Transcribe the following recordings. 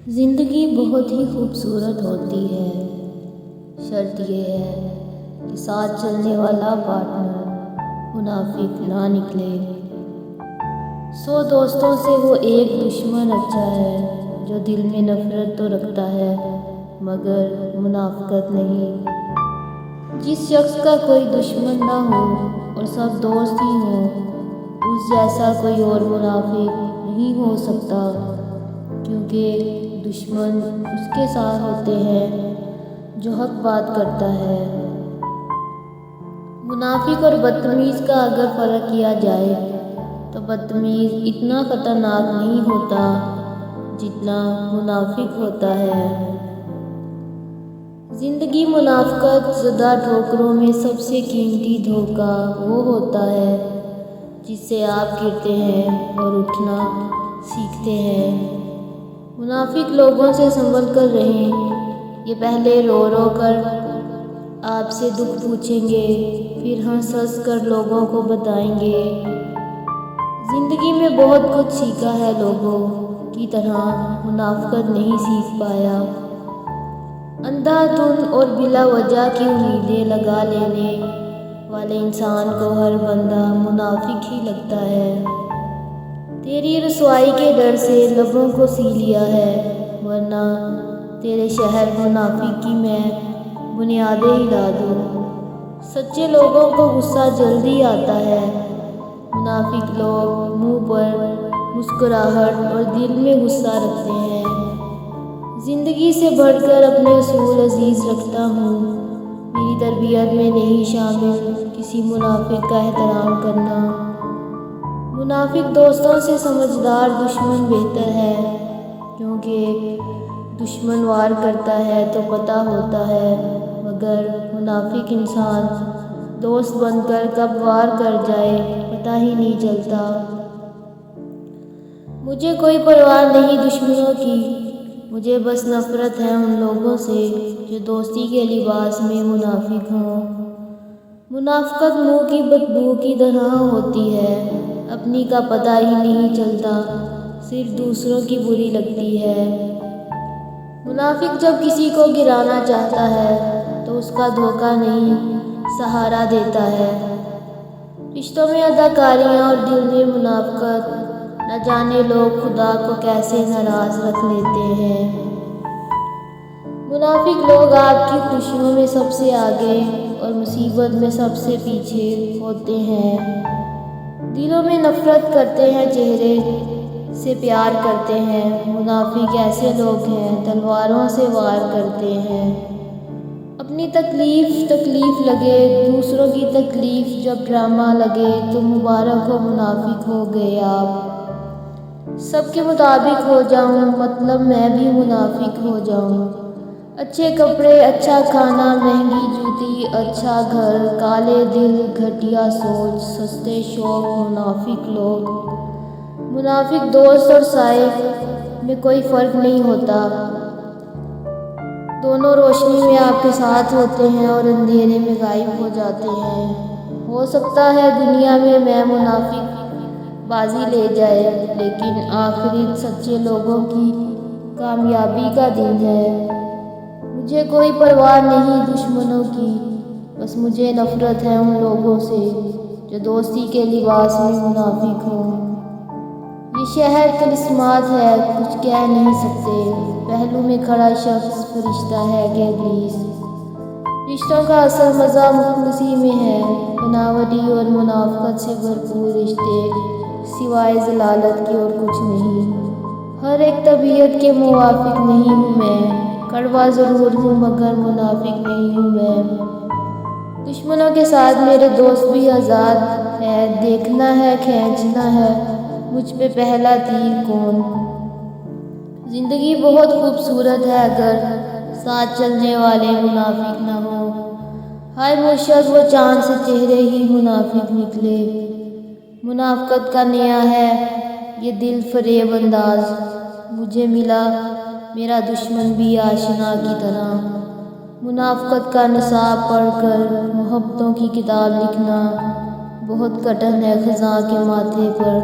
زندگی بہت ہی خوبصورت ہوتی ہے، شرط یہ ہے کہ ساتھ چلنے والا پارٹنر منافق نہ نکلے۔ 100 دوستوں سے وہ ایک دشمن اچھا ہے جو دل میں نفرت تو رکھتا ہے مگر منافقت نہیں۔ جس شخص کا کوئی دشمن نہ ہو اور سب دوست ہی ہوں، اس جیسا کوئی اور منافق نہیں ہو سکتا، کیونکہ دشمن اس کے ساتھ ہوتے ہیں جو حق بات کرتا ہے۔ منافق اور بدتمیز کا اگر فرق کیا جائے تو بدتمیز اتنا خطرناک نہیں ہوتا جتنا منافق ہوتا ہے۔ زندگی منافقت زدہ ٹھوکروں میں سب سے قیمتی دھوکہ وہ ہوتا ہے جس سے آپ گرتے ہیں اور اٹھنا سیکھتے ہیں۔ منافق لوگوں سے سنبھل کر رہیں، یہ پہلے رو رو کر آپ سے دکھ پوچھیں گے، پھر ہنس ہنس کر لوگوں کو بتائیں گے۔ زندگی میں بہت کچھ سیکھا ہے، لوگوں کی طرح منافقت نہیں سیکھ پایا۔ اندھا دھند اور بلا وجہ کی امیدیں لگا لینے والے انسان کو ہر بندہ منافق ہی لگتا ہے۔ تیری رسوائی کے ڈر سے لبوں کو سی لیا ہے، ورنہ تیرے شہر منافق کی میں بنیادیں ہلا دوں۔ سچے لوگوں کو غصہ جلدی آتا ہے، منافق لوگ منہ پر مسکراہٹ اور دل میں غصہ رکھتے ہیں۔ زندگی سے بڑھ کر اپنے اصول عزیز رکھتا ہوں، میری تربیت میں نہیں شامل کسی منافق کا احترام کرنا۔ منافق دوستوں سے سمجھدار دشمن بہتر ہے، کیونکہ دشمن وار کرتا ہے تو پتہ ہوتا ہے، مگر منافق انسان دوست بن کر کب وار کر جائے پتہ ہی نہیں چلتا۔ مجھے کوئی پرواہ نہیں دشمنوں کی، مجھے بس نفرت ہے ان لوگوں سے جو دوستی کے لباس میں منافق ہوں۔ منافقت منہ کی بدبو کی طرح ہوتی ہے، اپنی کا پتہ ہی نہیں چلتا، صرف دوسروں کی بری لگتی ہے۔ منافق جب کسی کو گرانا چاہتا ہے تو اس کا دھوکہ نہیں سہارا دیتا ہے۔ رشتوں میں اداکاریاں اور دل میں منافقت، نہ جانے لوگ خدا کو کیسے ناراض رکھ لیتے ہیں۔ منافق لوگ آپ کی خوشیوں میں سب سے آگے اور مصیبت میں سب سے پیچھے ہوتے ہیں۔ دلوں میں نفرت کرتے ہیں، چہرے سے پیار کرتے ہیں۔ منافق ایسے لوگ ہیں تلواروں سے وار کرتے ہیں۔ اپنی تکلیف لگے، دوسروں کی تکلیف جب ڈرامہ لگے تو مبارک ہو منافق ہو گئے آپ۔ سب کے مطابق ہو جاؤں، مطلب میں بھی منافق ہو جاؤں۔ اچھے کپڑے، اچھا کھانا، مہنگی جوتی، اچھا گھر، کالے دل، گھٹیا سوچ، سستے شوق، منافق لوگ۔ منافق دوست اور سائے میں کوئی فرق نہیں ہوتا، دونوں روشنی میں آپ کے ساتھ ہوتے ہیں اور اندھیرے میں غائب ہو جاتے ہیں۔ ہو سکتا ہے دنیا میں منافق بازی لے جائے، لیکن آخرت سچے لوگوں کی کامیابی کا دن ہے۔ مجھے کوئی پرواہ نہیں دشمنوں کی، بس مجھے نفرت ہے ان لوگوں سے جو دوستی کے لباس میں منافق ہوں۔ یہ شہر طلسمات ہے، کچھ کہہ نہیں سکتے، پہلو میں کھڑا شخص فرشتہ ہے کہ ابلیس۔ رشتوں کا اصل مزہ مخلصی میں ہے، بناوٹی اور منافقت سے بھرپور رشتے سوائے ضلالت کے اور کچھ نہیں۔ ہر ایک طبیعت کے موافق نہیں ہوں میں، کڑوا ضرور ہوں مگر منافق نہیں ہوں میں۔ دشمنوں کے ساتھ میرے دوست بھی آزاد ہے، دیکھنا ہے کھینچنا ہے مجھ پہ پہلا تیر کون۔ زندگی بہت خوبصورت ہے اگر ساتھ چلنے والے منافق نہ ہوں۔ ہائے مشک وہ چاند سے چہرے ہی منافق نکلے۔ منافقت کا نیا ہے یہ دل فریب انداز، مجھے ملا میرا دشمن بھی آشنا کی طرح۔ منافقت کا نصاب پڑھ کر محبتوں کی کتاب لکھنا بہت کٹھن ہے، خزاں کے ماتھے پر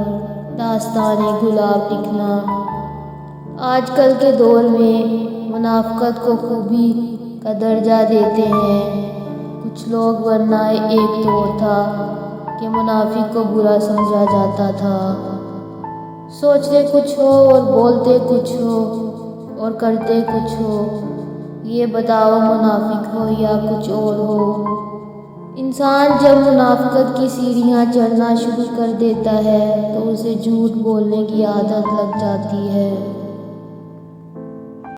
داستانِ گلاب لکھنا۔ آج کل کے دور میں منافقت کو خوبی کا درجہ دیتے ہیں کچھ لوگ، ورنہ ایک دور تھا کہ منافق کو برا سمجھا جاتا تھا۔ سوچتے کچھ ہو اور بولتے کچھ ہو اور کرتے کچھ ہو، یہ بتاؤ منافق ہو یا کچھ اور ہو۔ انسان جب منافقت کی سیڑھیاں چڑھنا شروع کر دیتا ہے تو اسے جھوٹ بولنے کی عادت لگ جاتی ہے۔